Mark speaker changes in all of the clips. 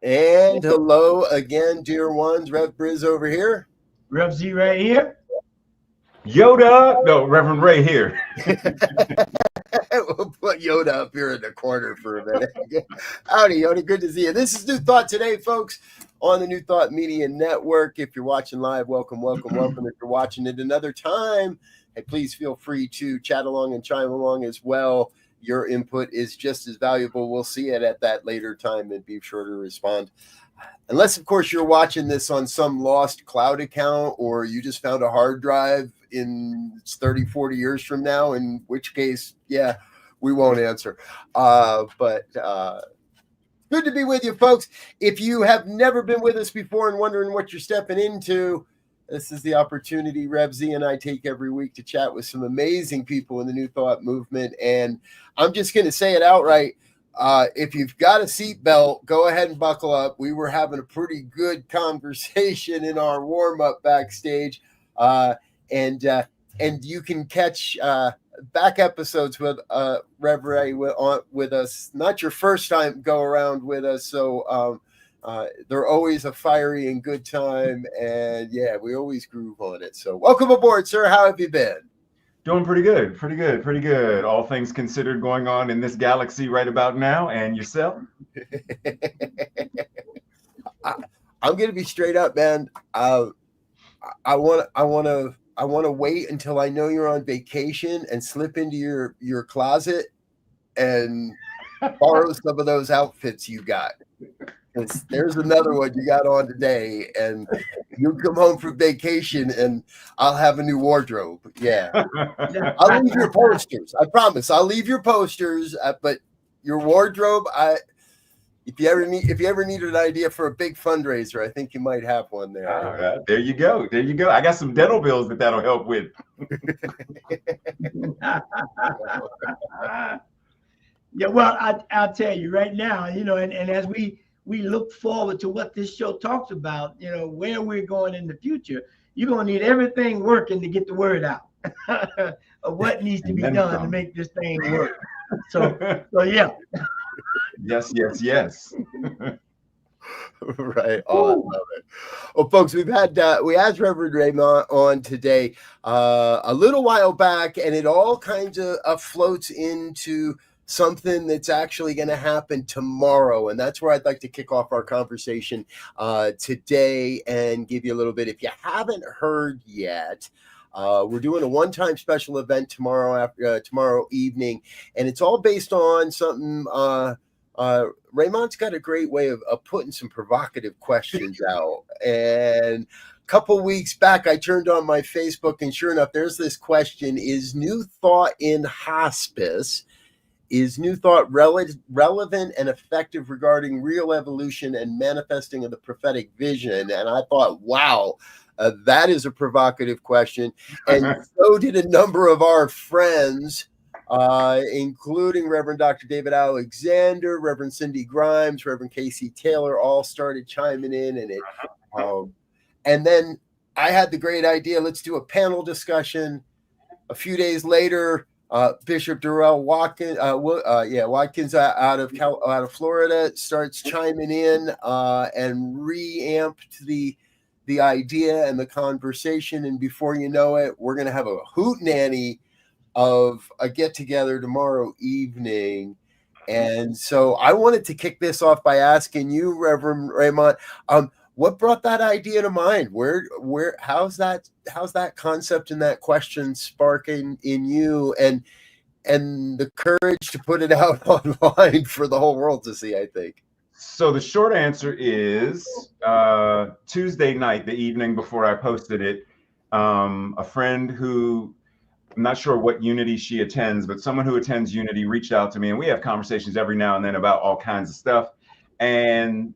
Speaker 1: And hello again, dear ones. Rev Briz over here.
Speaker 2: Rev Z right here.
Speaker 3: Yoda, no, Reverend Ray here.
Speaker 1: We'll put Yoda up here in the corner for a minute. Howdy, Yoda. Good to see you. This is New Thought Today, folks, on the New Thought Media Network. If you're watching live, welcome. If you're watching it another time, hey, please feel free to chat along and chime along as well. Your input is just as valuable. We'll see it at that later time and be sure to respond. Unless, of course, you're watching this on some lost cloud account or you just found a hard drive in 30, 40 years from now, in which case, yeah, we won't answer. But good to be with you, folks. If you have never been with us before and wondering what you're stepping into, this is the opportunity Rev Z and I take every week to chat with some amazing people in the New Thought movement. And I'm just going to say it outright. If you've got a seatbelt, go ahead and buckle up. We were having a pretty good conversation in our warm-up backstage. And you can catch back episodes with Rev Ray with us. Not your first time go around with us. So they're always a fiery and good time. And yeah, we always groove on it. So welcome aboard, sir. How have you been?
Speaker 3: Doing pretty good. All things considered going on in this galaxy right about now. And yourself?
Speaker 1: I'm going to be straight up, man. I want to wait until I know you're on vacation and slip into your closet and borrow some of those outfits you got. There's another one you got on today, and you come home from vacation, and I'll have a new wardrobe. Yeah, I'll leave your posters. I promise. I'll leave your posters, but your wardrobe. If you ever need an idea for a big fundraiser, I think you might have one there.
Speaker 3: All right. There you go. I got some dental bills that'll help with.
Speaker 2: Yeah, well, I'll tell you right now, and as we look forward to what this show talks about, where we're going in the future, you're going to need everything working to get the word out of what needs to be done to make this thing work. So yeah.
Speaker 3: Yes.
Speaker 1: Right. Oh, I love it. Well, folks, we had Reverend Raymont on today a little while back, and it all kinds of floats into something that's actually going to happen tomorrow. And that's where I'd like to kick off our conversation today and give you a little bit. If you haven't heard yet, we're doing a one-time special event tomorrow evening, and it's all based on something. Raymont's got a great way of putting some provocative questions out. And a couple weeks back, I turned on my Facebook, and sure enough, there's this question: is New Thought in hospice? Is New Thought relevant and effective regarding real evolution and manifesting of the prophetic vision? And I thought, wow, that is a provocative question. And so did a number of our friends, including Reverend Dr. David Alexander, Reverend Cindy Grimes, Reverend Casey Taylor, all started chiming in. And then I had the great idea, let's do a panel discussion. A few days later, Bishop Darrell Watkins out of Florida starts chiming in and reamped the idea and the conversation. And before you know it, we're going to have a hootenanny of a get together tomorrow evening. And so I wanted to kick this off by asking you, Reverend Raymont, what brought that idea to mind? How's that concept and that question sparking in you and the courage to put it out online for the whole world to see, I think?
Speaker 3: So the short answer is Tuesday night, the evening before I posted it, a friend who, I'm not sure what Unity she attends, but someone who attends Unity reached out to me, and we have conversations every now and then about all kinds of stuff. And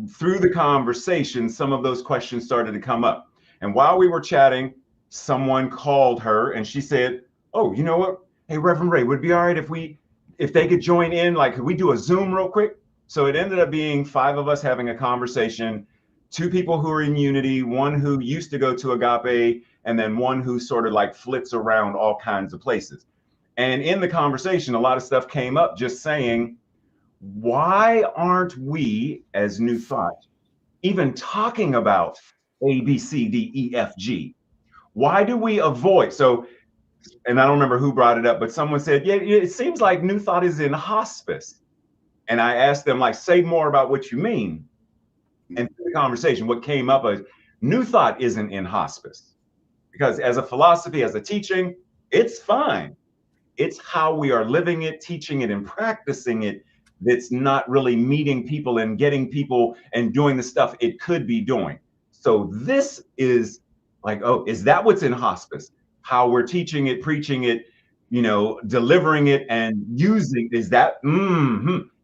Speaker 3: through the conversation, some of those questions started to come up. And while we were chatting, someone called her and she said, oh, you know what? Hey, Reverend Ray, would it be all right if they could join in? Like, could we do a Zoom real quick? So it ended up being 5 of us having a conversation, 2 people who are in Unity, 1 who used to go to Agape, and then 1 who sort of like flits around all kinds of places. And in the conversation, a lot of stuff came up just saying, why aren't we, as New Thought, even talking about A, B, C, D, E, F, G? Why do we avoid? So, and I don't remember who brought it up, but someone said, yeah, it seems like New Thought is in hospice. And I asked them, like, say more about what you mean. And through the conversation, what came up is New Thought isn't in hospice. Because as a philosophy, as a teaching, it's fine. It's how we are living it, teaching it, and practicing it that's not really meeting people and getting people and doing the stuff it could be doing. So this is like, oh, is that what's in hospice? How we're teaching it, preaching it, you know, delivering it and using, is that,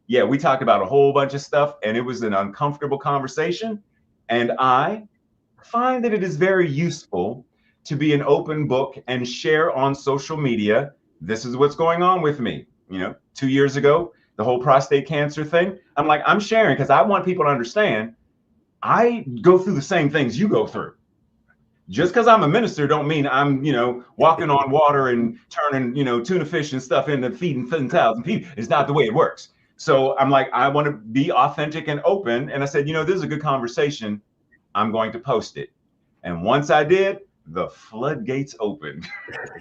Speaker 3: yeah, we talked about a whole bunch of stuff and it was an uncomfortable conversation. And I find that it is very useful to be an open book and share on social media. This is what's going on with me. You know, 2 years ago, the whole prostate cancer thing, I'm like, I'm sharing because I want people to understand I go through the same things you go through. Just because I'm a minister don't mean I'm, you know, walking on water and turning, you know, tuna fish and stuff into feeding 10,000 people. It's not the way it works. So I'm like, I want to be authentic and open. And I said, you know, this is a good conversation. I'm going to post it. And once I did, the floodgates opened.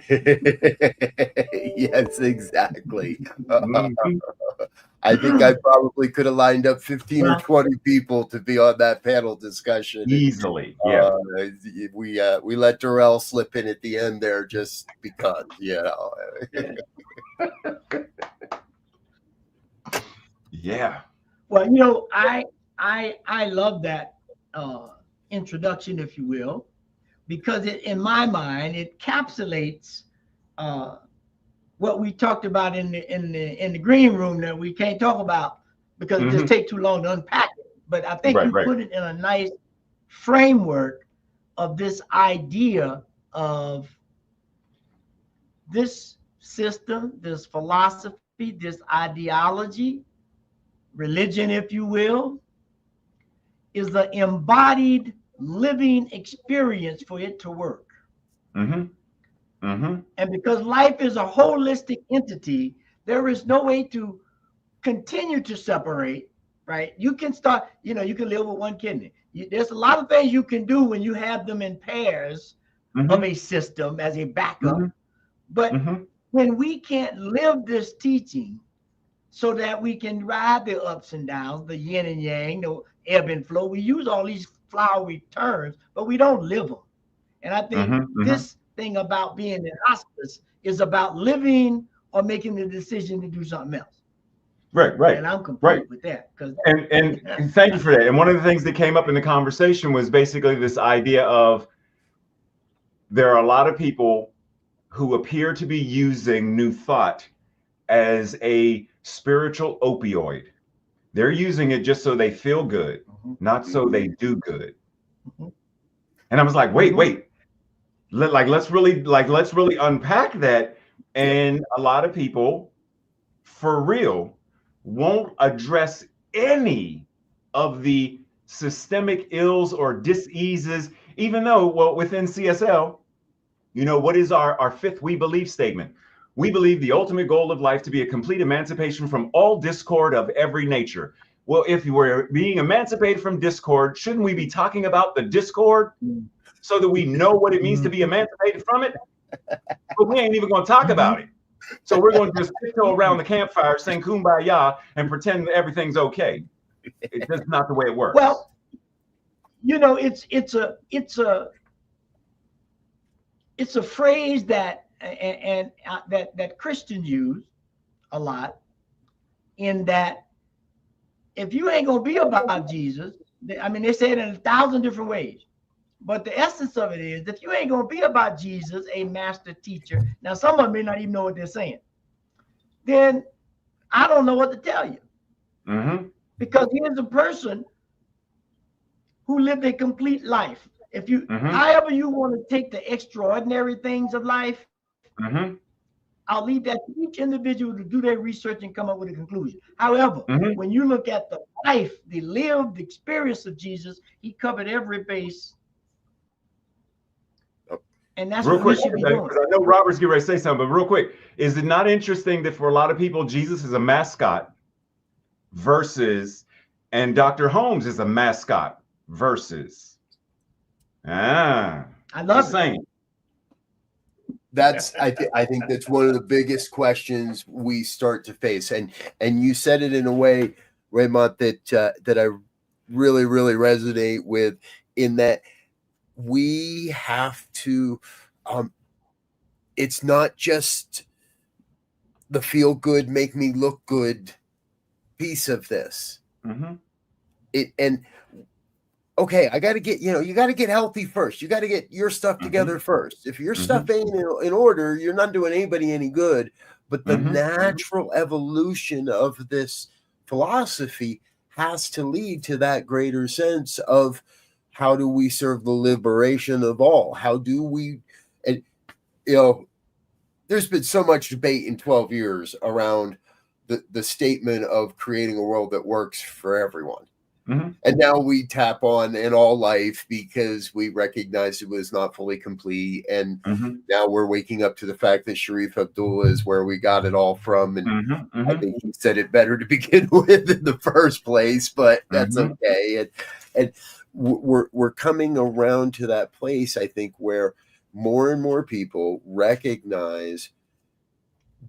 Speaker 1: Yes, exactly. I think I probably could have lined up 15 or 20 people to be on that panel discussion.
Speaker 3: Easily, yeah.
Speaker 1: We let Darrell slip in at the end there just because, you know.
Speaker 3: Yeah.
Speaker 2: Well, you know, I love that introduction, if you will, because it, in my mind, it encapsulates what we talked about in the green room that we can't talk about because it just takes too long to unpack it. But I think you put it in a nice framework of this idea of this system, this philosophy, this ideology, religion, if you will, is the embodied living experience for it to work. And because life is a holistic entity, there is no way to continue to separate, right? You can start, you know, you can live with one kidney. There's a lot of things you can do when you have them in pairs of a system as a backup. But when we can't live this teaching so that we can ride the ups and downs, the yin and yang, the ebb and flow, we use all these flowery terms, but we don't live them. And I think this thing about being in hospice is about living or making the decision to do something else.
Speaker 3: Right.
Speaker 2: And I'm complete with that.
Speaker 3: And thank you for that. And one of the things that came up in the conversation was basically this idea of there are a lot of people who appear to be using New Thought as a spiritual opioid. They're using it just so they feel good, not so they do good. And I was like, wait. Let's really unpack that. And a lot of people, for real, won't address any of the systemic ills or diseases, even though, well, within CSL, you know, what is our fifth we believe statement? We believe the ultimate goal of life to be a complete emancipation from all discord of every nature. Well, if we're being emancipated from discord, shouldn't we be talking about the discord so that we know what it means to be emancipated from it? But we ain't even going to talk about it. So we're going to just tiptoe around the campfire, sing Kumbaya, and pretend that everything's okay. It's just not the way it works.
Speaker 2: Well, you know, it's a phrase that that Christians use a lot, in that if you ain't gonna be about Jesus, I mean, they say it in 1,000 different ways. But the essence of it is, if you ain't going to be about Jesus, a master teacher, now some of them may not even know what they're saying, then I don't know what to tell you. Because here's a person who lived a complete life. If you, however you want to take the extraordinary things of life, I'll leave that to each individual to do their research and come up with a conclusion. However, when you look at the life, the lived experience of Jesus, he covered every base. And that's real quick, we should be doing.
Speaker 3: I know Robert's getting ready to say something, but real quick, is it not interesting that for a lot of people, Jesus is a mascot versus, and Dr. Holmes is a mascot versus. I
Speaker 2: love it.
Speaker 3: Saying.
Speaker 1: That's I think that's one of the biggest questions we start to face, and you said it in a way, Raymont, that I really resonate with, in that we have to. It's not just the feel good, make me look good piece of this. Okay, I got to get, you got to get healthy first. You got to get your stuff together first. If your stuff ain't in order, you're not doing anybody any good. But the natural evolution of this philosophy has to lead to that greater sense of, how do we serve the liberation of all? How do we, and there's been so much debate in 12 years around the statement of creating a world that works for everyone. And now we tap on in all life because we recognize it was not fully complete. And now we're waking up to the fact that Sharif Abdullah is where we got it all from. And I think he said it better to begin with in the first place, but that's okay. And we're coming around to that place, I think, where more and more people recognize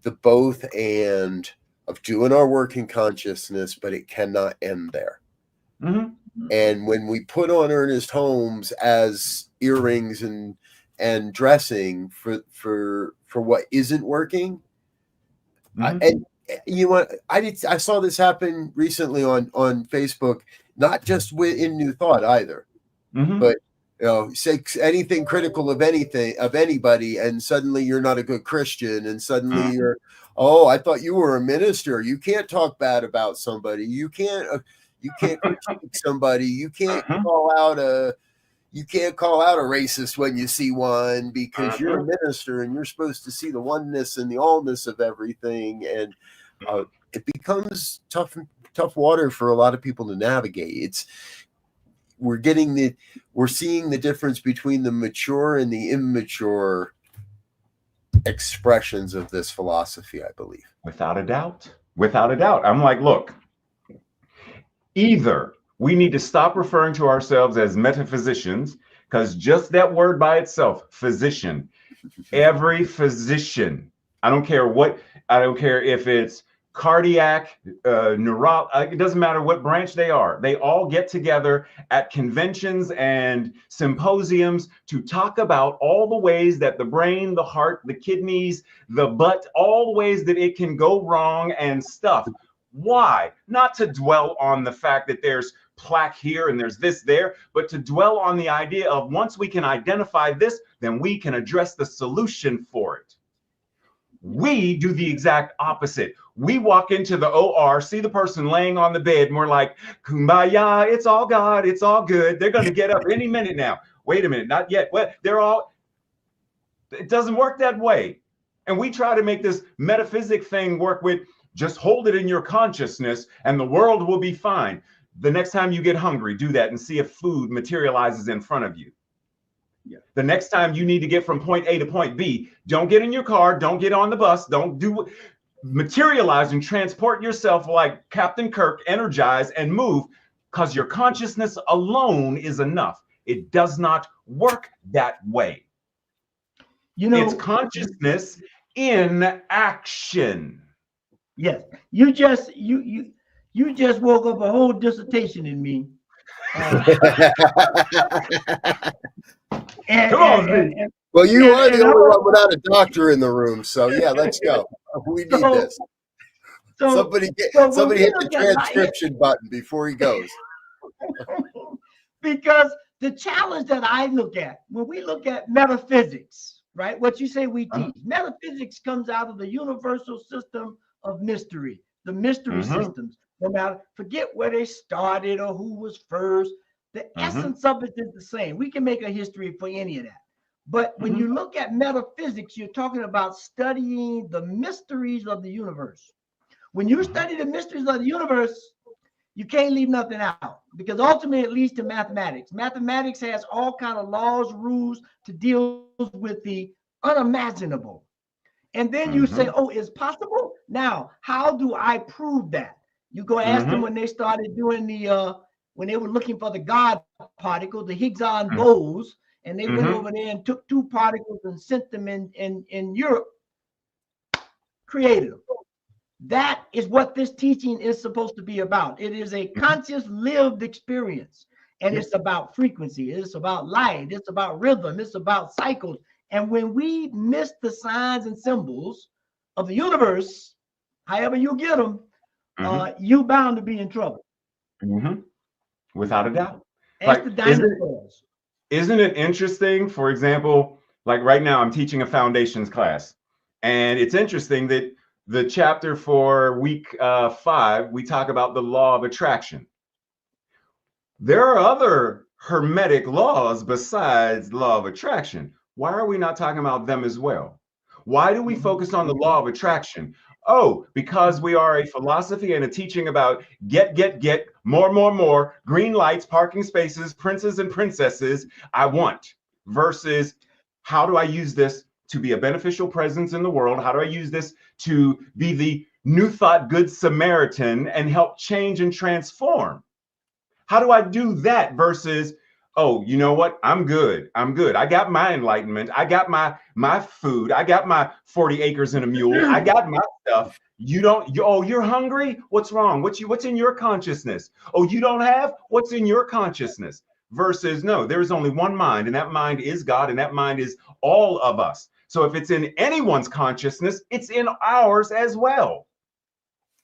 Speaker 1: the both and of doing our work in consciousness, but it cannot end there. And when we put on Ernest Holmes as earrings and dressing for what isn't working, and I saw this happen recently on Facebook, not just in New Thought either, but say anything critical of anybody, and suddenly you're not a good Christian, and suddenly you're, I thought you were a minister. You can't talk bad about somebody. You can't critique somebody. You can't call out a racist when you see one, because you're a minister and you're supposed to see the oneness and the allness of everything. And it becomes tough water for a lot of people to navigate. We're seeing the difference between the mature and the immature expressions of this philosophy, I believe.
Speaker 3: Without a doubt. I'm like, look, either we need to stop referring to ourselves as metaphysicians, because just that word by itself, physician, every physician, I don't care if it's cardiac, neuro, it doesn't matter what branch they are. They all get together at conventions and symposiums to talk about all the ways that the brain, the heart, the kidneys, the butt, all the ways that it can go wrong and stuff. Why? Not to dwell on the fact that there's plaque here and there's this there, but to dwell on the idea of, once we can identify this, then we can address the solution for it. We do the exact opposite. We walk into the OR, see the person laying on the bed, and we're like, kumbaya, it's all God, it's all good. They're going to get up any minute now. Wait a minute, not yet. Well, it doesn't work that way. And we try to make this metaphysic thing work with, just hold it in your consciousness and the world will be fine. The next time you get hungry, do that and see if food materializes in front of you. The next time you need to get from point A to point B, don't get in your car, don't get on the bus, materialize and transport yourself like Captain Kirk, energize and move, because your consciousness alone is enough. It does not work that way. It's consciousness in action.
Speaker 2: Yes, you just woke up a whole dissertation in me.
Speaker 1: Well, you are the only one without a doctor in the room, so yeah, let's go. We need this. Somebody hit the transcription button before he goes.
Speaker 2: Because the challenge that I look at, when we look at metaphysics, right? What you say we teach, metaphysics comes out of the universal system of mystery, the mystery systems. No matter, forget where they started or who was first, the essence of it is the same. We can make a history for any of that. But when you look at metaphysics, you're talking about studying the mysteries of the universe. When you study the mysteries of the universe, you can't leave nothing out, because ultimately it leads to mathematics. Mathematics has all kinds of laws, rules to deal with the unimaginable. And then you say, oh, it's possible? Now, how do I prove that? You go ask them when they started doing the when they were looking for the God particle, the Higgs-on bose, and they went over there and took 2 particles and sent them in Europe, created them. That is what this teaching is supposed to be about. It is a conscious lived experience, and it's about frequency, it's about light, it's about rhythm, it's about cycles. And when we miss the signs and symbols of the universe, however you get them, you bound to be in trouble.
Speaker 3: Without a doubt.
Speaker 2: Ask the dinosaurs.
Speaker 3: Isn't it interesting? For example, like right now, I'm teaching a foundations class, and it's interesting that the chapter for week 5, we talk about the law of attraction. There are other hermetic laws besides law of attraction. Why are we not talking about them as well? Why do we focus on the law of attraction? Oh, because we are a philosophy and a teaching about get, more, green lights, parking spaces, princes and princesses, I want, versus how do I use this to be a beneficial presence in the world? How do I use this to be the new thought good Samaritan and help change and transform? How do I do that versus, oh, you know what? I'm good. I got my enlightenment. I got my food. I got my 40 acres and a mule. I got my stuff. You don't, oh, you're hungry? What's wrong? What's in your consciousness? Oh, you don't have? What's in your consciousness? Versus, no, there is only one mind, and that mind is God, and that mind is all of us. So if it's in anyone's consciousness, it's in ours as well.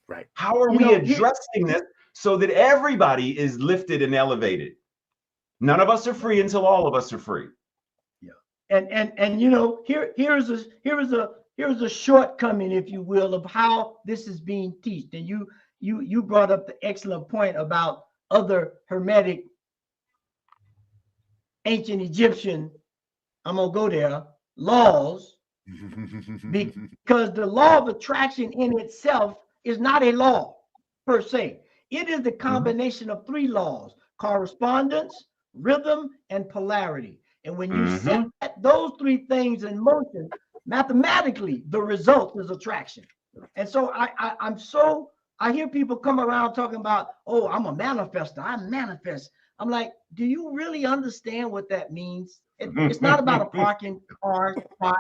Speaker 1: Right.
Speaker 3: How are we addressing this so that everybody is lifted and elevated? None of us are free until all of us are free.
Speaker 2: Yeah. And you know, here's a shortcoming, if you will, of how this is being taught. And you brought up the excellent point about other hermetic ancient Egyptian, I'm gonna go there, laws, because the law of attraction in itself is not a law per se. It is the combination of 3 laws: correspondence, rhythm, and polarity. And when you set those 3 things in motion, mathematically, the result is attraction. And so I hear people come around talking about, oh, I'm a manifester, I manifest. I'm like, do you really understand what that means? It's not about a parking car spot.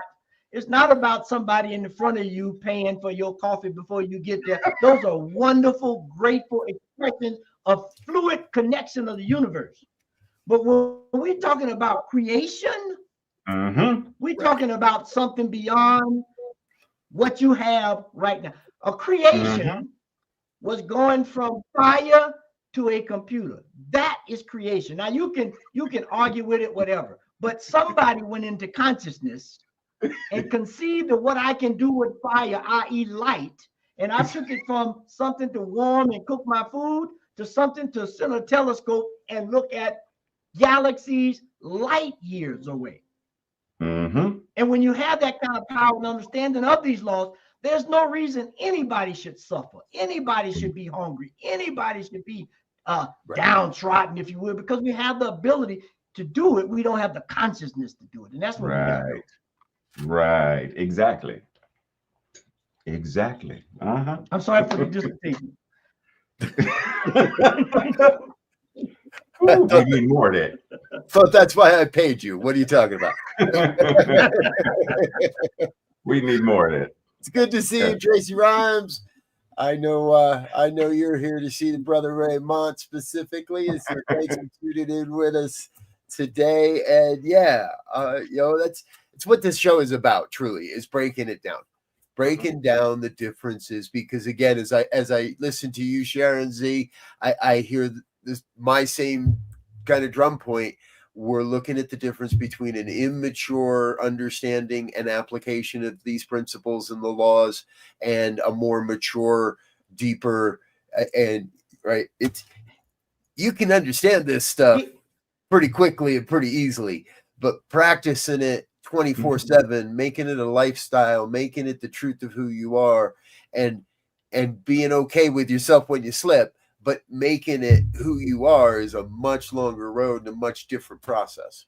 Speaker 2: It's not about somebody in the front of you paying for your coffee before you get there. Those are wonderful, grateful expressions of fluid connection of the universe. But when we're talking about creation, we're talking about something beyond what you have right now. A creation was going from fire to a computer. That is creation. Now you can argue with it, whatever, but somebody went into consciousness and conceived of what I can do with fire, i.e. light, and I took it from something to warm and cook my food to something to send a telescope and look at galaxies light years away. And when you have that kind of power and understanding of these laws, there's no reason anybody should suffer. Anybody should be hungry. Anybody should be downtrodden, if you will, because we have the ability to do it. We don't have the consciousness to do it. And that's what we got.
Speaker 3: Right. Exactly. I'm
Speaker 2: sorry for the dissertation.
Speaker 3: Ooh, we need more of that.
Speaker 1: So that's why I paid you. What are you talking about?
Speaker 3: We need more of that.
Speaker 1: It's good to see you, Tracy Rhymes. I know you're here to see the brother Raymont specifically. It's great to tune in with us today. And it's what this show is about. Truly, is breaking it down, breaking down the differences. Because again, as I listen to you, Sharon Z, I hear this my same kind of drum point. We're looking at the difference between an immature understanding and application of these principles and the laws and a more mature, deeper, and right. You can understand this stuff pretty quickly and pretty easily, but practicing it 24/7, making it a lifestyle, making it the truth of who you are, and being okay with yourself when you slip, but making it who you are is a much longer road and a much different process.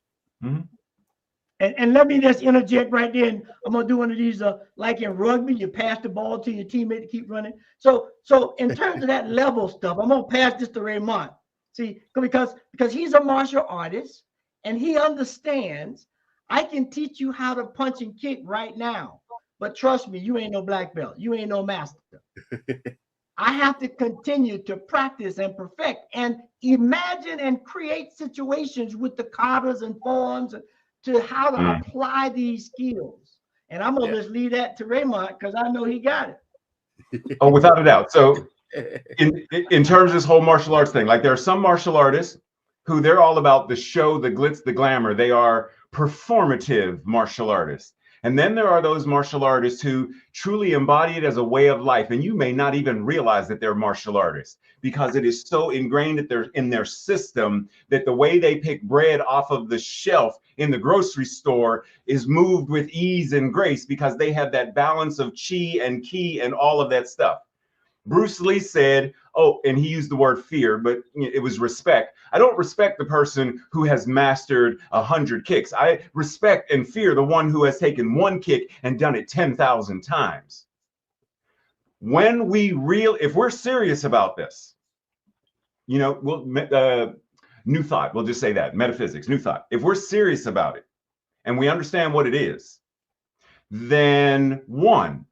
Speaker 2: And let me just interject right there. And I'm gonna do one of these, like in rugby, you pass the ball to your teammate to keep running. So in terms of that level stuff, I'm gonna pass this to Raymont. See, because he's a martial artist and he understands. I can teach you how to punch and kick right now, but trust me, you ain't no black belt. You ain't no master. I have to continue to practice and perfect and imagine and create situations with the katas and forms to how to apply these skills. And I'm going to just leave that to Raymont because I know he got it.
Speaker 3: Oh, without a doubt. So in terms of this whole martial arts thing, like there are some martial artists who they're all about the show, the glitz, the glamour. They are performative martial artists. And then there are those martial artists who truly embody it as a way of life. And you may not even realize that they're martial artists because it is so ingrained in their system that the way they pick bread off of the shelf in the grocery store is moved with ease and grace because they have that balance of chi and ki and all of that stuff. Bruce Lee said, oh, and he used the word fear, but it was respect. I don't respect the person who has mastered 100 kicks. I respect and fear the one who has taken one kick and done it 10,000 times. When if we're serious about this, new thought, we'll just say that, metaphysics, new thought. If we're serious about it and we understand what it is, then one,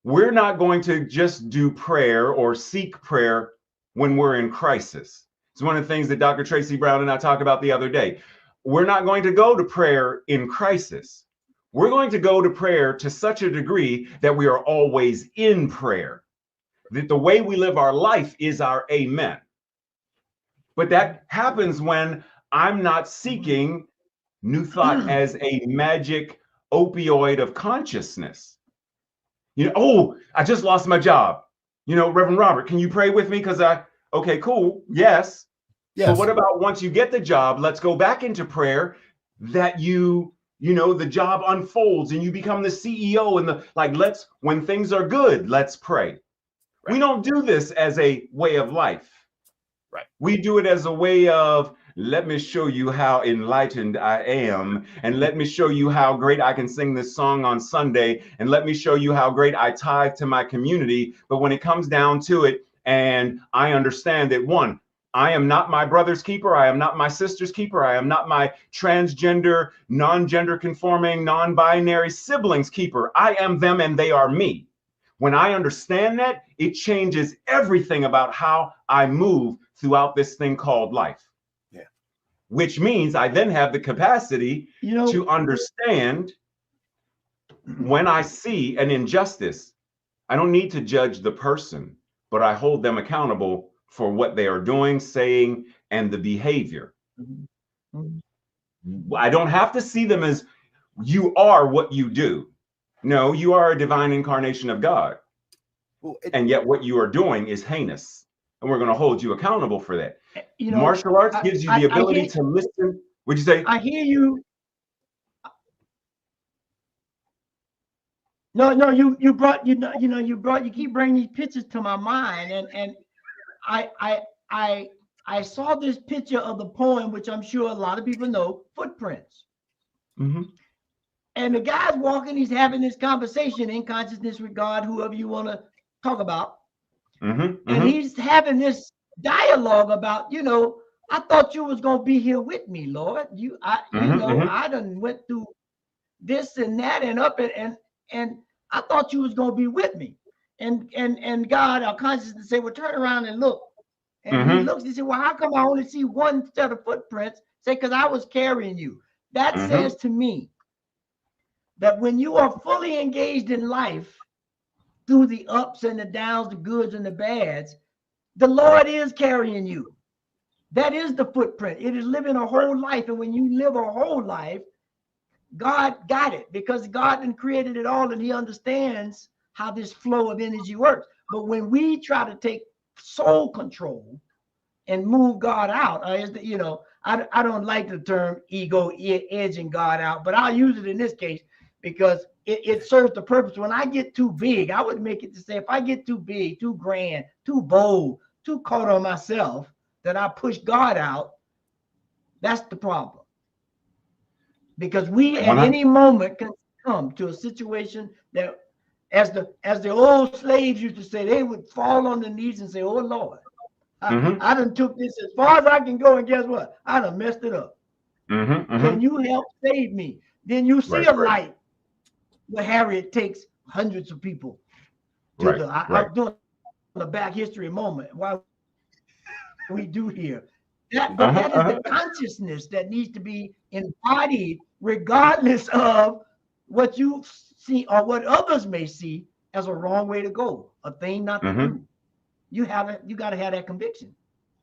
Speaker 3: we're not going to just do prayer or seek prayer when we're in crisis. It's one of the things that Dr. Tracy Brown and I talked about the other day. We're not going to go to prayer in crisis. We're going to go to prayer to such a degree that we are always in prayer, that the way we live our life is our amen. But that happens when I'm not seeking new thought as a magic opioid of consciousness. Oh, I just lost my job. Reverend Robert, can you pray with me? Okay, cool. Yes. But what about once you get the job, let's go back into prayer that the job unfolds and you become the CEO and when things are good, let's pray. Right. We don't do this as a way of life. Right. We do it as a way of, let me show you how enlightened I am, and let me show you how great I can sing this song on Sunday, and let me show you how great I tithe to my community. But when it comes down to it, and I understand that one, I am not my brother's keeper, I am not my sister's keeper, I am not my transgender, non-gender conforming, non-binary siblings' keeper. I am them and they are me. When I understand that, it changes everything about how I move throughout this thing called life. Yeah. Which means I then have the capacity to understand when I see an injustice, I don't need to judge the person, but I hold them accountable for what they are doing, saying, and the behavior. I don't have to see them as you are what you do. No, you are a divine incarnation of God. And yet what you are doing is heinous. And we're going to hold you accountable for that. Martial arts gives you the ability to listen. Would you say?
Speaker 2: I hear you. No, you keep bringing these pictures to my mind. And I saw this picture of the poem, which I'm sure a lot of people know, Footprints. Mm-hmm. And the guy's walking, he's having this conversation in consciousness with God, whoever you want to talk about. Mm-hmm. And he's having this dialogue about, I thought you was going to be here with me, Lord. I done went through this and that and up and I thought you was going to be with me. And God, our consciousness say, well, turn around and look. And he looks, he said, well, how come I only see one set of footprints? Say, because I was carrying you. That says to me that when you are fully engaged in life, through the ups and the downs, the goods and the bads, the Lord is carrying you. That is the footprint. It is living a whole life. And when you live a whole life, God got it because God created it all and he understands how this flow of energy works. But when we try to take soul control and move God out, I don't like the term ego edging God out, but I'll use it in this case because it serves the purpose. When I get too big, I would make it to say, if I get too big, too grand, too bold, too caught on myself, that I push God out, that's the problem. because we at any moment can come to a situation that, as the old slaves used to say, they would fall on their knees and say, "Oh Lord, I done took this as far as I can go, and guess what? I done messed it up. Can you help save me?" Then you see a light where Harriet takes hundreds of people to I'm doing the back history moment. Why we do here. But that is the consciousness that needs to be embodied, regardless of what you see or what others may see as a wrong way to go, a thing not to do. You got to have that conviction.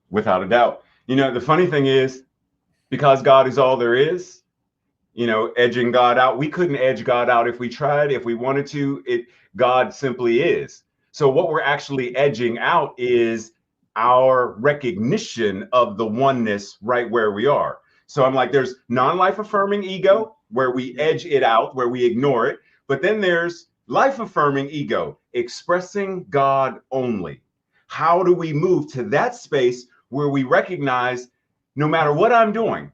Speaker 3: Without a doubt. You know, the funny thing is, because God is all there is, you know, edging God out. We couldn't edge God out if we tried. If we wanted to, God simply is. So what we're actually edging out is our recognition of the oneness right where we are. So I'm like, there's non-life affirming ego where we edge it out, where we ignore it. But then there's life affirming ego, expressing God only. How do we move to that space where we recognize no matter what I'm doing,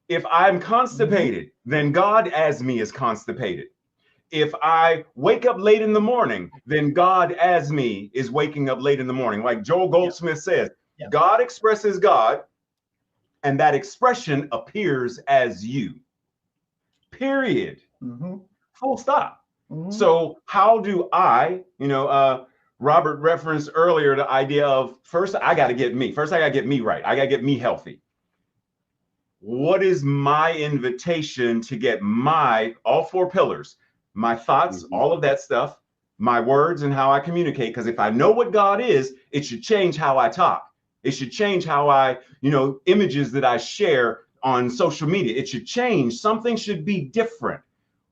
Speaker 3: if I'm constipated, then God as me is constipated. If I wake up late in the morning, then God as me is waking up late in the morning. Like Joel Goldsmith says, God expresses God, and that expression appears as you. Period. Full stop. So how do I, Robert referenced earlier the idea of first I got to get me. First I got to get me right. I got to get me healthy. What is my invitation to get all four pillars? My thoughts, all of that stuff, my words and how I communicate. Because if I know what God is, it should change how I talk. It should change how I, images that I share on social media. It should change. Something should be different.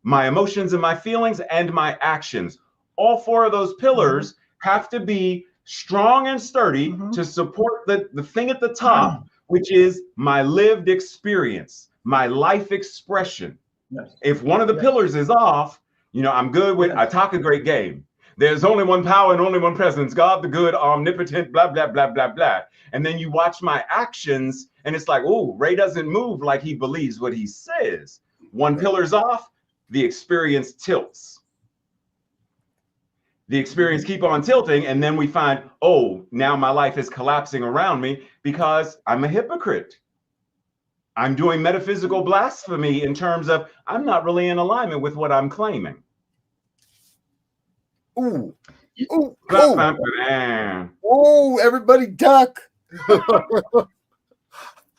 Speaker 3: My emotions and my feelings and my actions. All four of those pillars have to be strong and sturdy to support the thing at the top, which is my lived experience, my life expression. If one of the pillars is off, I'm good with, I talk a great game. There's only one power and only one presence, God the good, omnipotent, blah, blah, blah, blah, blah. And then you watch my actions and it's like, oh, Ray doesn't move like he believes what he says. One pillar's off, the experience tilts. The experience keep on tilting, and then we find, oh, now my life is collapsing around me because I'm a hypocrite. I'm doing metaphysical blasphemy in terms of I'm not really in alignment with what I'm claiming.
Speaker 1: Ooh. Ooh. Oh, everybody duck.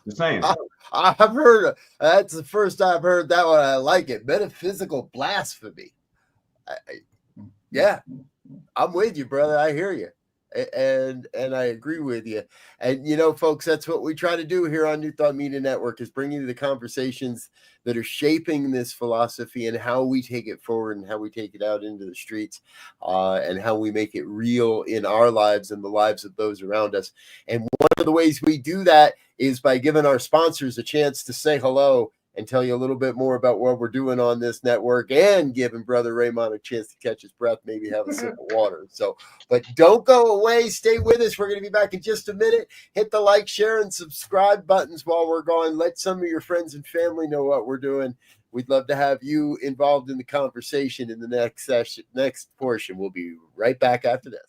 Speaker 3: Just saying.
Speaker 1: I've heard, that's the first I've heard that one. I like it. Metaphysical blasphemy. Yeah, I'm with you, brother. I hear you. And I agree with you. And, folks, that's what we try to do here on New Thought Media Network, is bring you the conversations that are shaping this philosophy and how we take it forward and how we take it out into the streets, and how we make it real in our lives and the lives of those around us. And one of the ways we do that is by giving our sponsors a chance to say hello and tell you a little bit more about what we're doing on this network, and giving Brother Raymont a chance to catch his breath, maybe have a sip of water. So, but don't go away. Stay with us. We're going to be back in just a minute. Hit the like, share, and subscribe buttons while we're gone. Let some of your friends and family know what we're doing. We'd love to have you involved in the conversation in the next session, next portion. We'll be right back after this.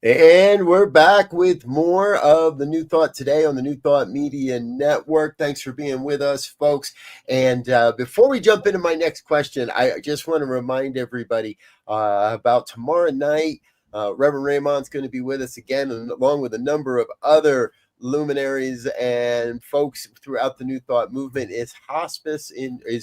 Speaker 1: And we're back with more of the New Thought today on the New Thought Media Network. Thanks for being with us, folks. And before we jump into my next question, I just want to remind everybody about tomorrow night. Reverend Raymont's going to be with us again, and along with a number of other luminaries and folks throughout the New Thought movement. Is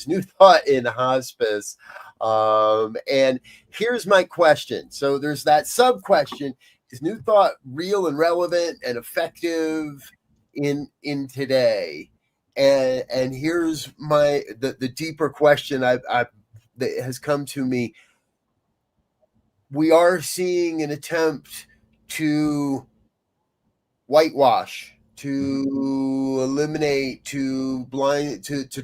Speaker 1: New Thought in Hospice. And here's my question. So there's that sub question. Is New Thought real and relevant and effective in today? And here's the deeper question that has come to me. We are seeing an attempt to whitewash, to eliminate, to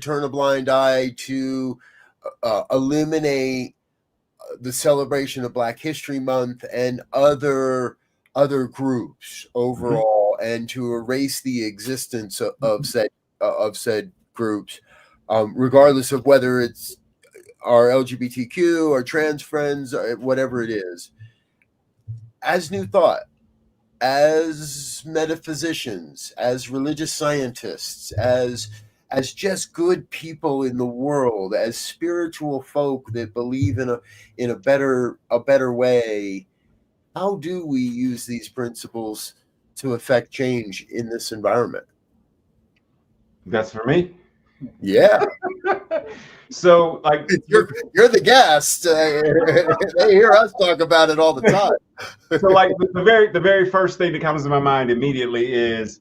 Speaker 1: turn a blind eye, to eliminate the celebration of Black History Month and other groups overall, and to erase the existence of said groups. regardless of whether it's our LGBTQ or trans friends, or whatever it is. As New Thought, as metaphysicians, as religious scientists, as just good people in the world, as spiritual folk that believe in a better way, how do we use these principles to affect change in this environment?
Speaker 3: That's for me.
Speaker 1: Yeah.
Speaker 3: So, like,
Speaker 1: you're the guest. They hear us talk about it all the time.
Speaker 3: So, like, the very first thing that comes to my mind immediately is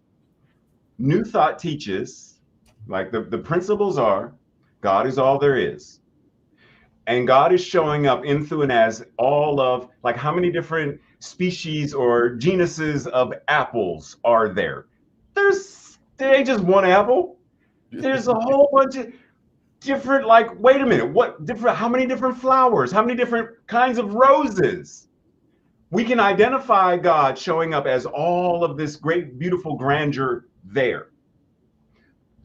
Speaker 3: New Thought teaches, like, the principles are God is all there is, and God is showing up in, through, and as all of, like, how many different species or genuses of apples are there? There ain't just one apple. There's a whole bunch of different, like, wait a minute, how many different flowers, how many different kinds of roses? We can identify God showing up as all of this great, beautiful grandeur there.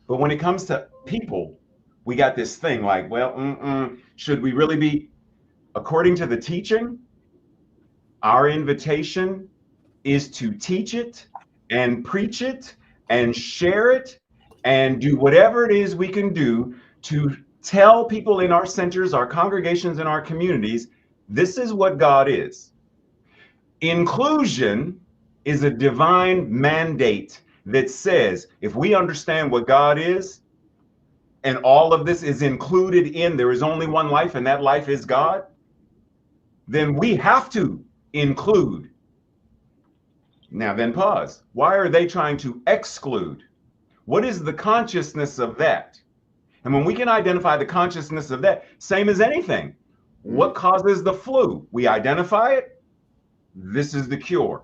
Speaker 3: But when it comes to people, we got this thing like, well, should we really be, according to the teaching, our invitation is to teach it and preach it and share it and do whatever it is we can do to tell people in our centers, our congregations, and our communities, this is what God is. Inclusion is a divine mandate that says if we understand what God is, and all of this is included in, there is only one life, and that life is God, then we have to include. Now then pause. Why are they trying to exclude? What is the consciousness of that? And when we can identify the consciousness of that, same as anything. What causes the flu? We identify it. This is the cure.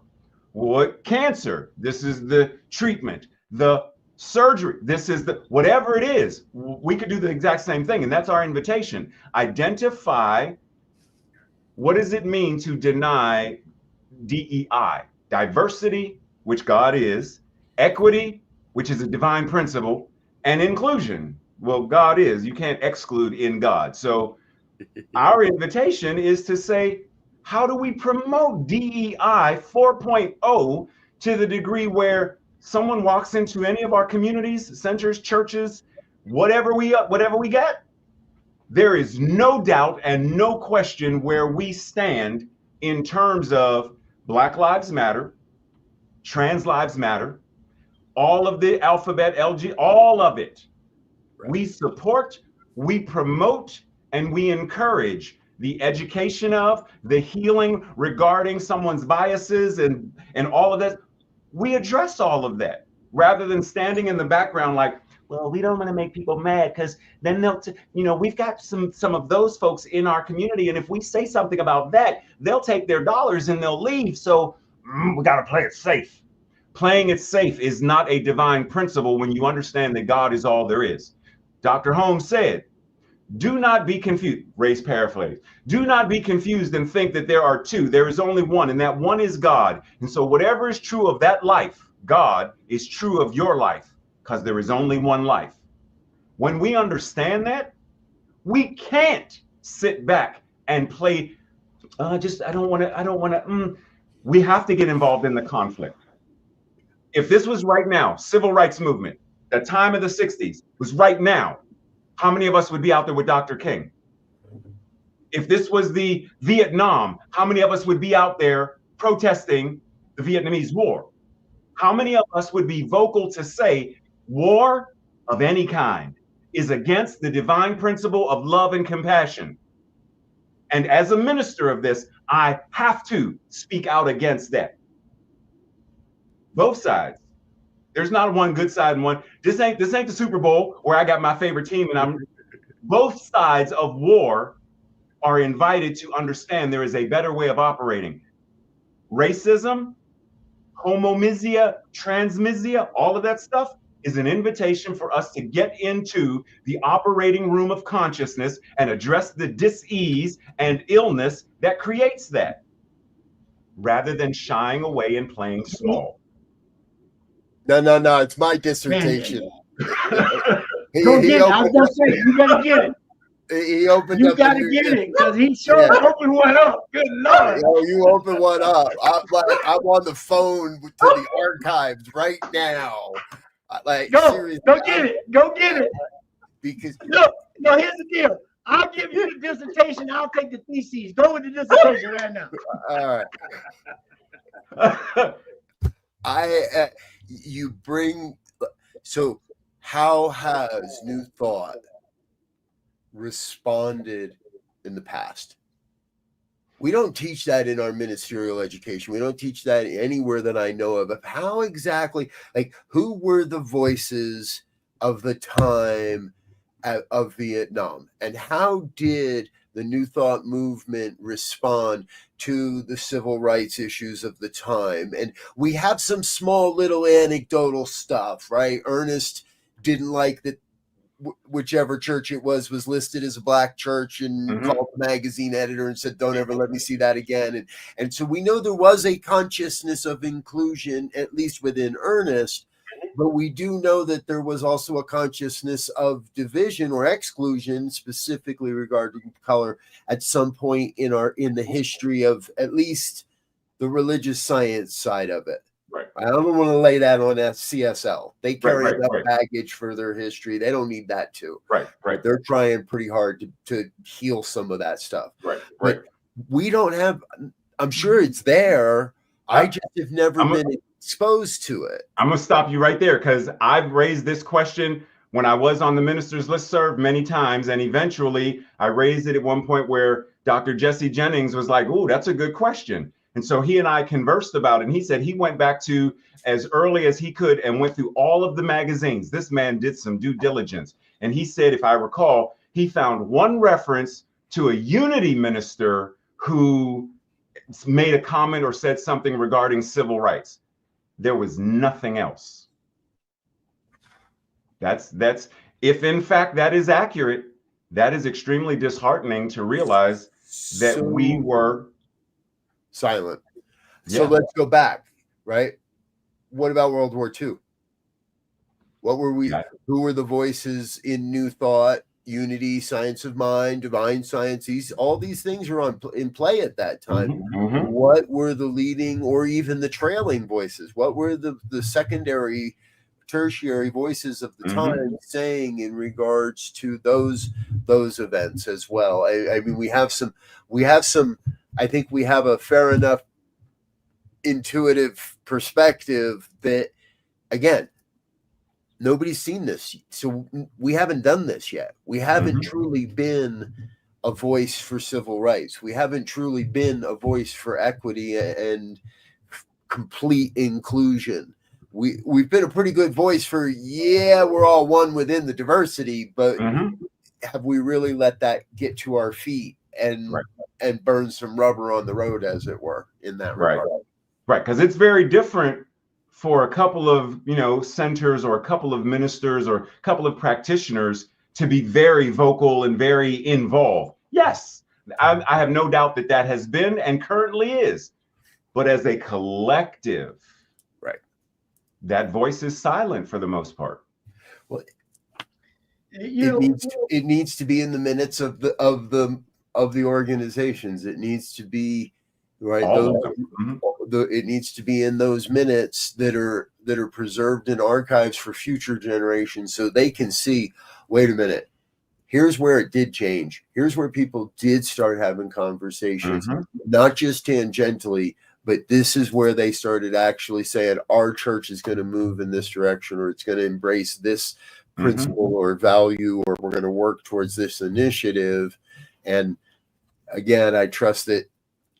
Speaker 3: What cancer? This is the treatment. The surgery. This is the, whatever it is, we could do the exact same thing. And that's our invitation. Identify, what does it mean to deny DEI? Diversity, which God is, equity, which is a divine principle, and inclusion. Well, God is, you can't exclude in God. So our invitation is to say, how do we promote DEI 4.0 to the degree where someone walks into any of our communities, centers, churches, whatever we get, there is no doubt and no question where we stand in terms of Black Lives Matter, Trans Lives Matter, all of the alphabet, LG, all of it. Right. We support, we promote, and we encourage the education of, the healing regarding someone's biases and all of that. We address all of that rather than standing in the background like, well, we don't want to make people mad because then they'll, we've got some of those folks in our community. And if we say something about that, they'll take their dollars and they'll leave. So we got to play it safe. Playing it safe is not a divine principle when you understand that God is all there is. Dr. Holmes said, do not be confused, Ray's paraphrase. Do not be confused and think that there are two. There is only one, and that one is God. And so whatever is true of that life, God, is true of your life, because there is only one life. When we understand that, we can't sit back and play, I don't want to, we have to get involved in the conflict. If this was right now, civil rights movement, the time of the 60s was right now, how many of us would be out there with Dr. King? If this was the Vietnam, how many of us would be out there protesting the Vietnamese War? How many of us would be vocal to say war of any kind is against the divine principle of love and compassion? And as a minister of this, I have to speak out against that. Both sides. There's not one good side and one. This ain't the Super Bowl where I got my favorite team and both sides of war are invited to understand there is a better way of operating. Racism, homomisia, transmisia, all of that stuff is an invitation for us to get into the operating room of consciousness and address the dis-ease and illness that creates that, rather than shying away and playing small.
Speaker 1: No, it's my dissertation.
Speaker 2: Go get it. I was gonna say you better get it.
Speaker 1: He opened
Speaker 2: You
Speaker 1: up.
Speaker 2: gotta get it because he sure opened one up. Good Lord.
Speaker 1: Oh, you open one up. I'm on the phone to the archives right now. Like,
Speaker 2: go
Speaker 1: seriously,
Speaker 2: get it. Go get it.
Speaker 1: Because
Speaker 2: look, no, here's the deal. I'll give you the dissertation. I'll take the theses. Go with the dissertation right now.
Speaker 1: All right. You bring. So, how has New Thought responded in the past? We don't teach that in our ministerial education. We don't teach that anywhere that I know of. How exactly, like, who were the voices of the time of Vietnam, and how did the New Thought movement respond to the civil rights issues of the time? And we have some small little anecdotal stuff, right? Ernest didn't like that whichever church it was listed as a black church, and called the magazine editor and said, don't ever let me see that again. And so we know there was a consciousness of inclusion, at least within Ernest, but we do know that there was also a consciousness of division or exclusion, specifically regarding color, at some point in the history of at least the religious science side of it.
Speaker 3: Right.
Speaker 1: I don't want to lay that on CSL. They carry enough
Speaker 3: right.
Speaker 1: baggage for their history. They don't need that too.
Speaker 3: Right.
Speaker 1: They're trying pretty hard to heal some of that stuff.
Speaker 3: Right.
Speaker 1: But we don't have. I'm sure it's there. I just have never been exposed to it.
Speaker 3: I'm gonna stop you right there because I've raised this question when I was on the ministers listserv many times, and eventually I raised it at one point where Dr. Jesse Jennings was like, "Ooh, that's a good question." And so he and I conversed about it, and he said he went back to as early as he could and went through all of the magazines. This man did some due diligence. And he said, if I recall, he found one reference to a unity minister who made a comment or said something regarding civil rights. There was nothing else. That's if in fact that is accurate, that is extremely disheartening to realize that we were
Speaker 1: silent. So let's go back, right? What about World War II? What were we? Who were the voices in New Thought, Unity, Science of Mind, Divine Science? All these things were in play at that time. What were the leading or even the trailing voices? What were the secondary, tertiary voices of the time saying in regards to those events as well? I mean, we have some. I think we have a fair enough intuitive perspective that, again, nobody's seen this. So we haven't done this yet. We haven't truly been a voice for civil rights. We haven't truly been a voice for equity and complete inclusion. We've been a pretty good voice for, we're all one within the diversity, but have we really let that get to our feet and burn some rubber on the road, as it were, in that regard?
Speaker 3: Right, because it's very different for a couple of centers or a couple of ministers or a couple of practitioners to be very vocal and very involved. Yes, I have no doubt that has been and currently is, but as a collective, that voice is silent for the most part.
Speaker 1: Well, it needs to be in the minutes of the organizations. It needs to be it needs to be in those minutes that are preserved in archives for future generations, so they can see, wait a minute, here's where it did change. Here's where people did start having conversations, not just tangentially, but this is where they started actually saying, our church is going to move in this direction, or it's going to embrace this principle or value, or we're going to work towards this initiative. And again, I trust that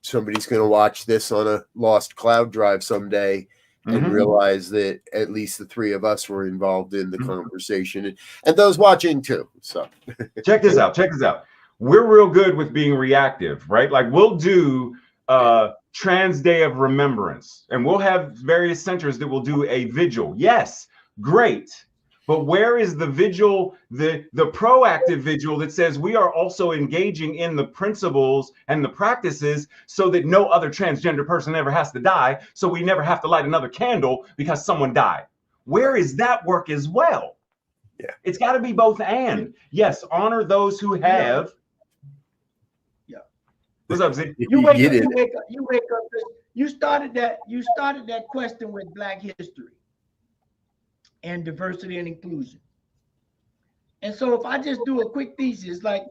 Speaker 1: somebody's going to watch this on a lost cloud drive someday and realize that at least the three of us were involved in the conversation, and those watching too. So
Speaker 3: check this out. We're real good with being reactive, right? Like we'll do Trans Day of Remembrance, and we'll have various centers that will do a vigil. Yes, great. But where is the vigil, the proactive vigil that says we are also engaging in the principles and the practices so that no other transgender person ever has to die, so we never have to light another candle because someone died? Where is that work as well?
Speaker 1: Yeah.
Speaker 3: It's got to be both and. Yes, honor those who have.
Speaker 2: Yeah.
Speaker 3: What's up, Zeke?
Speaker 2: You wake up. You started that question with Black history and diversity and inclusion. And so if I just do a quick thesis, like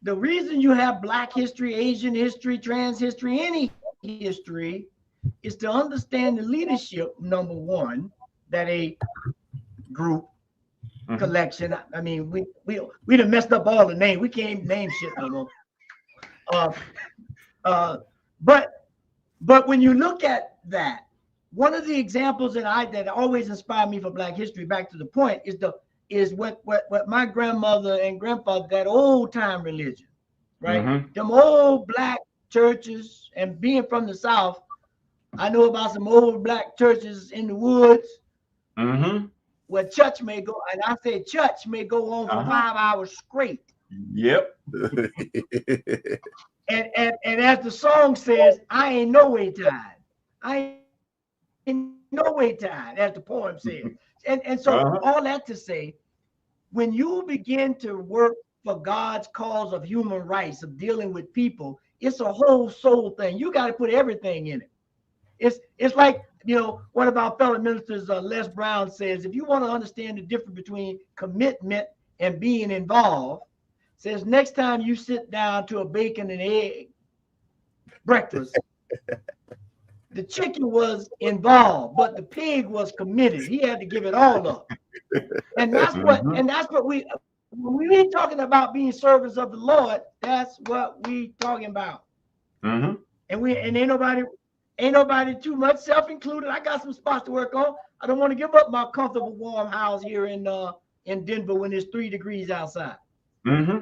Speaker 2: the reason you have Black history, Asian history, trans history, any history, is to understand the leadership, number one, that a group, collection. I mean, we done messed up all the names. We can't name shit no more. But when you look at that, one of the examples that always inspired me for Black history, back to the point, is what my grandmother and grandfather, that old time religion, right? Them old Black churches, and being from the South, I know about some old Black churches in the woods where church may go, and I say church may go on for 5 hours straight.
Speaker 3: Yep.
Speaker 2: And as the song says, I ain't no way tired. I ain't no way tired, as the poem says. And so all that to say, when you begin to work for God's cause of human rights, of dealing with people, it's a whole soul thing. You got to put everything in it. It's like, one of our fellow ministers, Les Brown, says, if you want to understand the difference between commitment and being involved, says next time you sit down to a bacon and egg breakfast, the chicken was involved, but the pig was committed. He had to give it all up. And that's what when we talking about being servants of the Lord, that's what we talking about. And ain't nobody too much, self-included. I got some spots to work on. I don't want to give up my comfortable warm house here in Denver when it's 3 degrees outside.
Speaker 3: Yeah.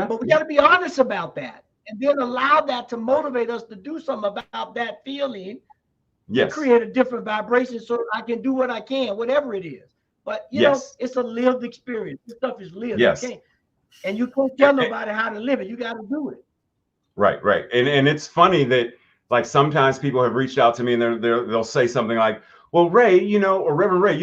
Speaker 2: But we got to be honest about that, and then allow that to motivate us to do something about that feeling.
Speaker 3: Yes.
Speaker 2: To create a different vibration so I can do what I can, whatever it is. But you know, it's a lived experience. This stuff is lived.
Speaker 3: Yes.
Speaker 2: And you can't tell nobody how to live it. You got to do it.
Speaker 3: Right. And it's funny that, like, sometimes people have reached out to me and they'll say something like, well, Ray, or Reverend Ray,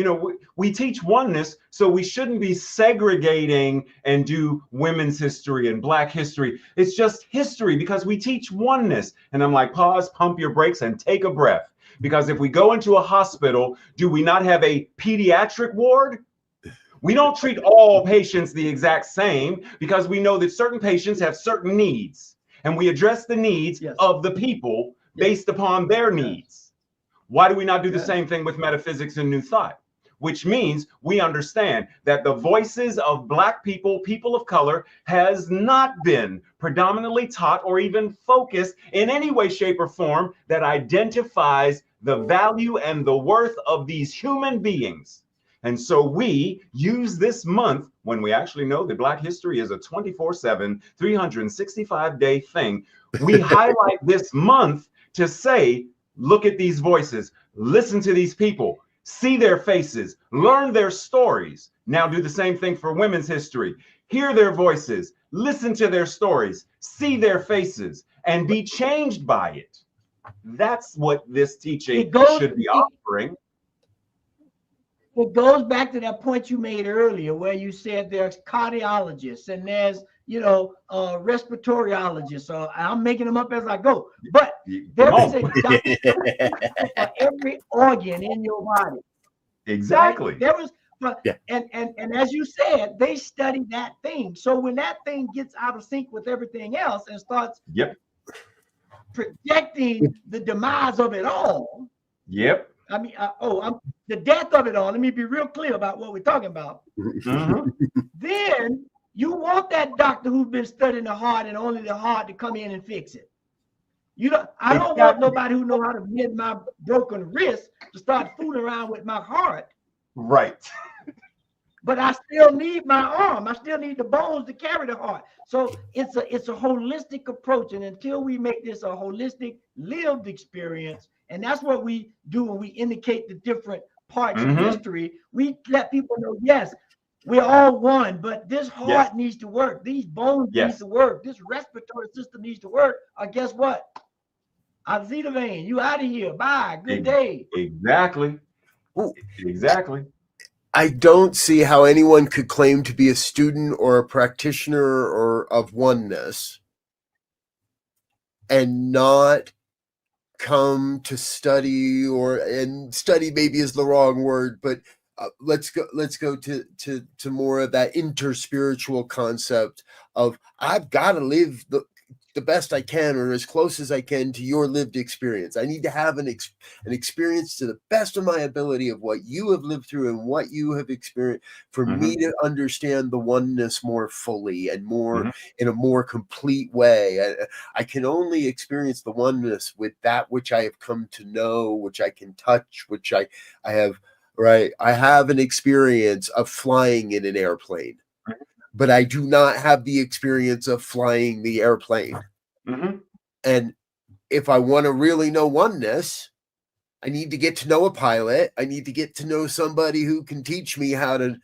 Speaker 3: we teach oneness, so we shouldn't be segregating and do women's history and Black history. It's just history because we teach oneness. And I'm like, pause, pump your brakes, and take a breath. Because if we go into a hospital, do we not have a pediatric ward? We don't treat all patients the exact same because we know that certain patients have certain needs, and we address the needs of the people based upon their needs. Why do we not do the same thing with metaphysics and New Thought? Which means we understand that the voices of Black people, people of color, has not been predominantly taught or even focused in any way, shape, or form that identifies the value and the worth of these human beings. And so we use this month, when we actually know that Black history is a 24/7, 365-day thing, we highlight this month to say, look at these voices, listen to these people, see their faces, learn their stories. Now do the same thing for women's history. Hear their voices, listen to their stories, see their faces, and be changed by it. That's what this teaching should be offering.
Speaker 2: It goes back to that point you made earlier, where you said there's cardiologists and there's, respiratoriologists. So I'm making them up as I go. But there is a doctor for every organ in your body.
Speaker 3: Exactly.
Speaker 2: Right? There was, and as you said, they study that thing. So when that thing gets out of sync with everything else and starts projecting the demise of it all. I mean, the death of it all. Let me be real clear about what we're talking about. Then you want that doctor who's been studying the heart and only the heart to come in and fix it. I don't want nobody who knows how to mend my broken wrist to start fooling around with my heart.
Speaker 3: Right.
Speaker 2: But I still need my arm. I still need the bones to carry the heart. So it's a holistic approach. And until we make this a holistic lived experience, and that's what we do when we indicate the different parts of history, we let people know, yes, we're all one, but this heart needs to work. These bones need to work. This respiratory system needs to work. Or guess what? Alzia vein, you out of here. Bye. Good day.
Speaker 3: Exactly. Exactly.
Speaker 1: I don't see how anyone could claim to be a student or a practitioner or of oneness and not come to study, and study maybe is the wrong word, but let's go to more of that interspiritual concept of I've got to live the best I can or as close as I can to your lived experience. I need to have an experience to the best of my ability of what you have lived through and what you have experienced for me to understand the oneness more fully and more in a more complete way. I can only experience the oneness with that which I have come to know, which I can touch, which I have, right? I have an experience of flying in an airplane, but I do not have the experience of flying the airplane. And if I want to really know oneness, I need to get to know a pilot. I need to get to know somebody who can teach me how to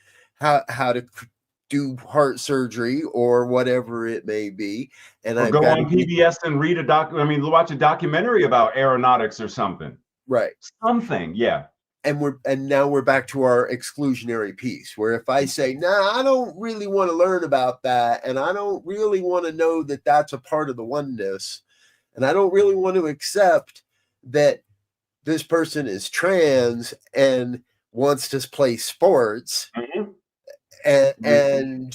Speaker 1: do heart surgery or whatever it may be. And
Speaker 3: or go on PBS and read watch a documentary about aeronautics or something.
Speaker 1: Right.
Speaker 3: Something, yeah.
Speaker 1: And now we're back to our exclusionary piece, where if I say, nah, I don't really want to learn about that, and I don't really want to know that that's a part of the oneness, and I don't really want to accept that this person is trans and wants to play sports, and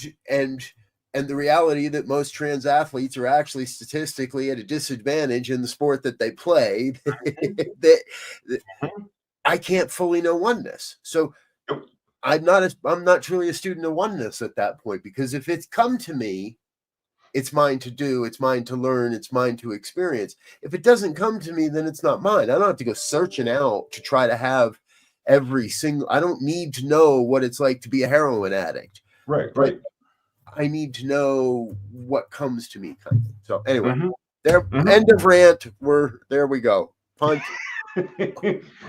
Speaker 1: the reality that most trans athletes are actually statistically at a disadvantage in the sport that they play, I can't fully know oneness. So I'm not truly a student of oneness at that point, because if it's come to me, it's mine to do, it's mine to learn, it's mine to experience. If it doesn't come to me, then it's not mine. I don't have to go searching out to try to have I don't need to know what it's like to be a heroin addict.
Speaker 3: Right.
Speaker 1: I need to know what comes to me. So anyway, end of rant. There we go. Punt.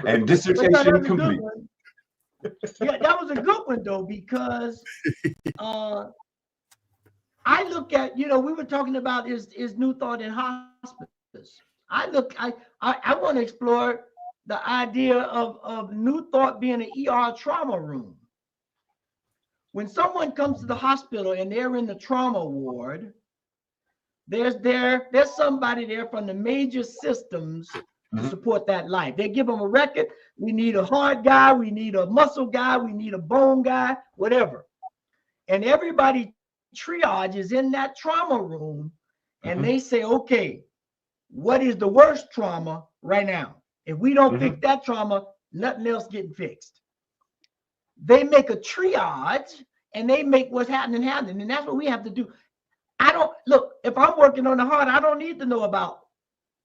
Speaker 3: And dissertation complete.
Speaker 2: Yeah, that was a good one though, because I look at, we were talking about is New Thought in hospice. I want to explore the idea of New Thought being an ER trauma room. When someone comes to the hospital and they're in the trauma ward, there's somebody there from the major systems to support that life. They give them a record. We need a heart guy, we need a muscle guy, we need a bone guy, whatever. And everybody triages in that trauma room, and they say, okay, what is the worst trauma right now? If we don't fix that trauma, nothing else getting fixed. They make a triage and they make what's happening happen. And that's what we have to do. If I'm working on the heart, I don't need to know about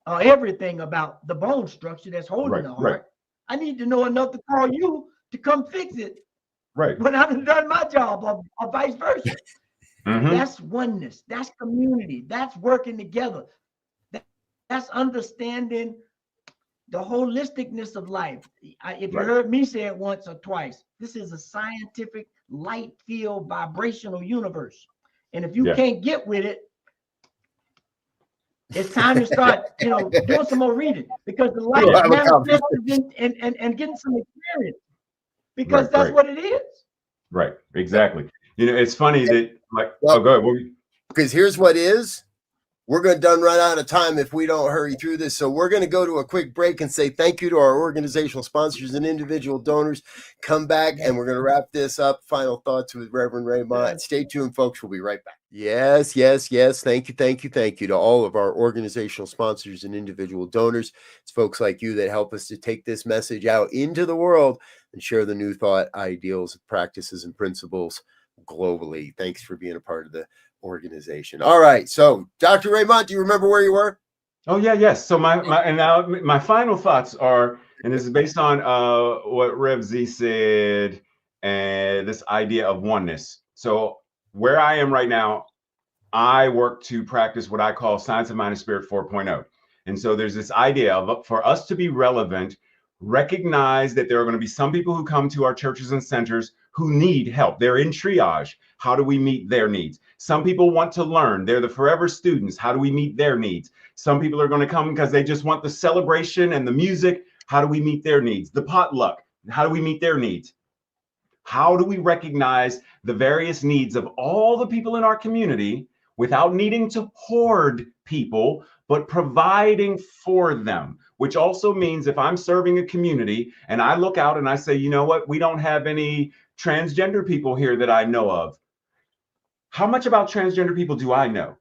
Speaker 2: everything about the bone structure that's holding the heart. I need to know enough to call you to come fix it.
Speaker 3: Right.
Speaker 2: When I've done my job, or vice versa. That's oneness. That's community. That's working together. That's understanding the holisticness of life. If you heard me say it once or twice, this is a scientific light field vibrational universe. And if you can't get with it, it's time to start, doing some more reading, because the light is manifested and getting some experience, because that's what it is.
Speaker 3: Right. Exactly. It's funny that go ahead.
Speaker 1: Because here's what is. We're going to run out of time if we don't hurry through this. So we're going to go to a quick break and say thank you to our organizational sponsors and individual donors. Come back and we're going to wrap this up. Final thoughts with Reverend Raymont. Stay tuned, folks. We'll be right back. Yes. Thank you to all of our organizational sponsors and individual donors. It's folks like you that help us to take this message out into the world and share the New Thought ideals, practices, and principles globally. Thanks for being a part of the organization. All right. So, Dr. Raymont, do you remember where you were?
Speaker 3: Oh, yeah, yes. So my final thoughts are, and this is based on what Rev Z said, and this idea of oneness. So where I am right now, I work to practice what I call Science of Mind and Spirit 4.0. And so there's this idea of, for us to be relevant, recognize that there are going to be some people who come to our churches and centers who need help. They're in triage. How do we meet their needs? Some people want to learn. They're the forever students. How do we meet their needs? Some people are going to come because they just want the celebration and the music. How do we meet their needs? The potluck. How do we meet their needs? How do we recognize the various needs of all the people in our community without needing to hoard people, but providing for them? Which also means if I'm serving a community and I look out and I say, you know what, we don't have any transgender people here that I know of. How much about transgender people do I know?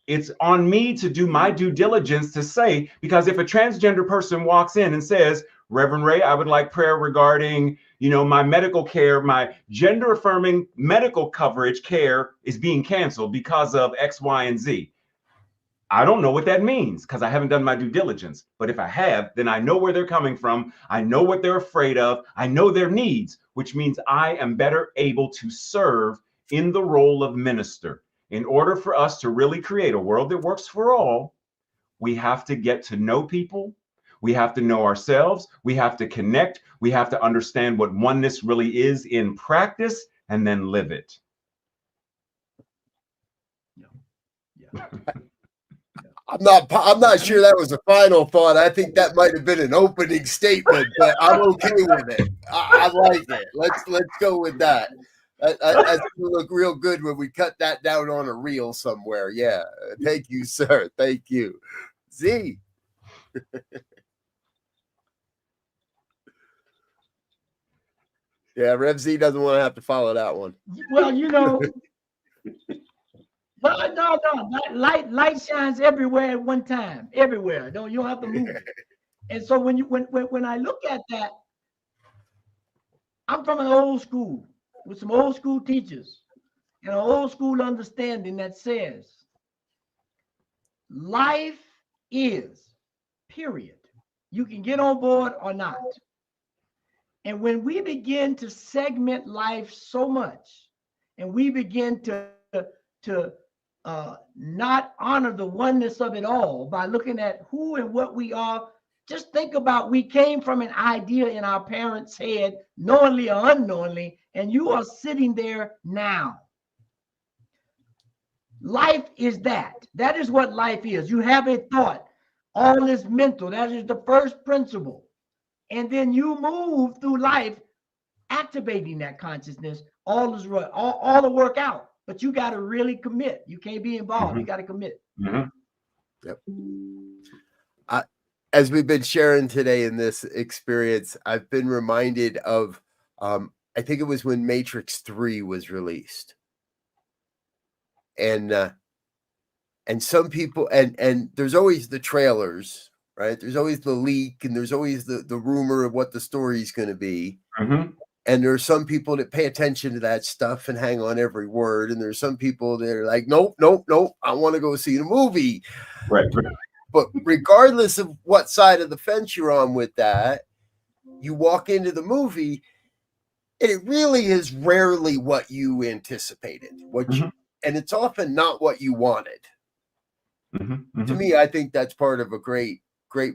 Speaker 3: It's on me to do my due diligence to say, because if a transgender person walks in and says, Reverend Ray, I would like prayer regarding, my medical care, my gender affirming medical coverage care is being canceled because of X, Y, and Z. I don't know what that means because I haven't done my due diligence. But if I have, then I know where they're coming from. I know what they're afraid of. I know their needs, which means I am better able to serve in the role of minister. In order for us to really create a world that works for all, we have to get to know people. We have to know ourselves. We have to connect. We have to understand what oneness really is in practice and then live it.
Speaker 2: Yeah.
Speaker 1: I'm not sure that was a final thought. I think that might have been an opening statement, but I'm okay with it. I like it. Let's go with that. That's gonna look real good when we cut that down on a reel somewhere. Yeah. Thank you, sir. Thank you. Z. Yeah, Rev Z doesn't want to have to follow that one.
Speaker 2: Well, no. Light shines everywhere at one time. Everywhere. You don't have to move. And so when I look at that, I'm from an old school with some old school teachers and an old school understanding that says life is, period. You can get on board or not. And when we begin to segment life so much, and we begin to not honor the oneness of it all by looking at who and what we are, just think about, we came from an idea in our parents' head, knowingly or unknowingly, and you are sitting there now. Life is that. That is what life is. You have a thought. All is mental. That is the first principle. And then you move through life activating that consciousness. All is right. All the work out. But you got to really commit. You can't be involved. Mm-hmm. You got to commit.
Speaker 3: Mm-hmm.
Speaker 1: Yep. As we've been sharing today in this experience, I've been reminded of, I think it was when Matrix 3 was released. And some people, and there's always the trailers, right? There's always the leak, and there's always the rumor of what the story's going to be.
Speaker 3: Mm-hmm.
Speaker 1: And there's some people that pay attention to that stuff and hang on every word. And there's some people that are like, nope, I want to go see the movie.
Speaker 3: Right.
Speaker 1: But regardless of what side of the fence you're on with that, you walk into the movie, and it really is rarely what you anticipated. And it's often not what you wanted.
Speaker 3: Mm-hmm. Mm-hmm.
Speaker 1: To me, I think that's part of a great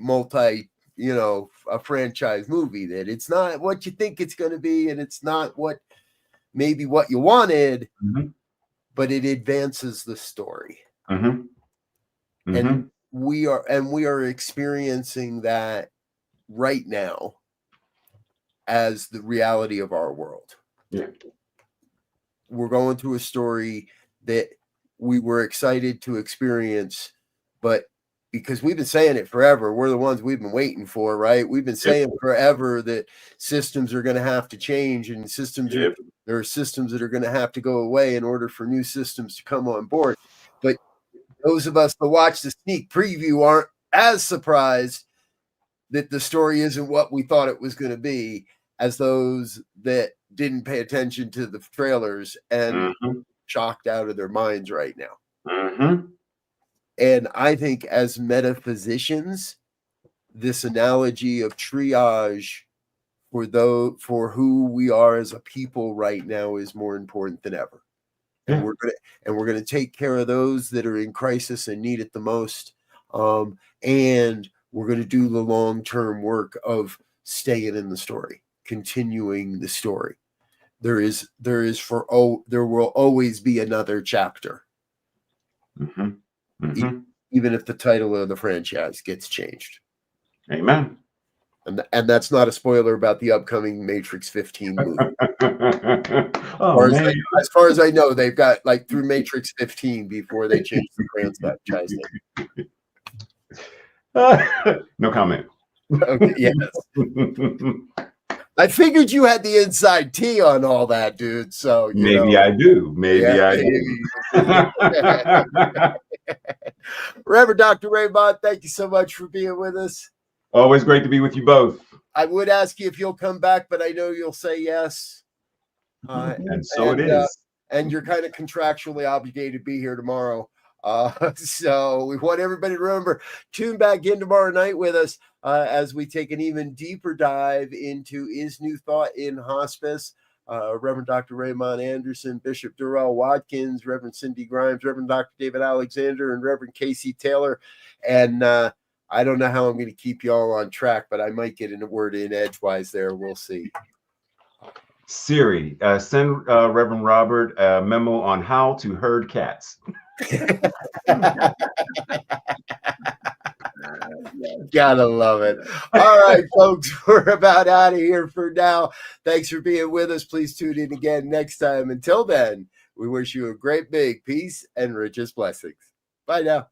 Speaker 1: multi, a franchise movie, that it's not what you think it's going to be, and it's not what you wanted,
Speaker 3: mm-hmm.
Speaker 1: but it advances the story.
Speaker 3: Mm-hmm. Mm-hmm.
Speaker 1: And we are experiencing that right now as the reality of our world.
Speaker 3: Yeah.
Speaker 1: We're going through a story that we were excited to experience, but because we've been saying it forever, we're the ones we've been waiting for, right? We've been saying forever that systems are going to have to change, and there are systems that are going to have to go away in order for new systems to come on board. But those of us that watch the sneak preview aren't as surprised that the story isn't what we thought it was going to be as those that didn't pay attention to the trailers and
Speaker 3: mm-hmm.
Speaker 1: shocked out of their minds right now.
Speaker 3: Mm-hmm.
Speaker 1: And I think as metaphysicians, this analogy of triage for who we are as a people right now is more important than ever. And we're gonna take care of those that are in crisis and need it the most. And we're gonna do the long-term work of staying in the story, continuing the story. There will always be another chapter.
Speaker 3: Mm-hmm. Mm-hmm.
Speaker 1: Even if the title of the franchise gets changed.
Speaker 3: Amen.
Speaker 1: And that's not a spoiler about the upcoming Matrix 15 movie.
Speaker 3: Oh, man.
Speaker 1: As far as I know, they've got like through Matrix 15 before they change the franchise name.
Speaker 3: No comment.
Speaker 1: Okay, yes. I figured you had the inside tea on all that, dude. So
Speaker 3: maybe I do. Maybe I do.
Speaker 1: Reverend Dr. Raymont, thank you so much for being with us.
Speaker 3: Always great to be with you both.
Speaker 1: I would ask you if you'll come back, but I know you'll say yes.
Speaker 3: And it is.
Speaker 1: And you're kind of contractually obligated to be here tomorrow. So we want everybody to remember, tune back in tomorrow night with us as we take an even deeper dive into Is New Thought in Hospice. Reverend Dr. Raymont Anderson, Bishop Durrell Watkins, Reverend Cindy Grimes, Reverend Dr. David Alexander, and Reverend Casey Taylor. And I don't know how I'm going to keep you all on track, but I might get in a word in edgewise there. We'll see.
Speaker 3: Siri, send Reverend Robert a memo on how to herd cats.
Speaker 1: Gotta love it. All right, folks, we're about out of here for now. Thanks for being with us. Please tune in again next time. Until then, we wish you a great big peace and richest blessings. Bye now.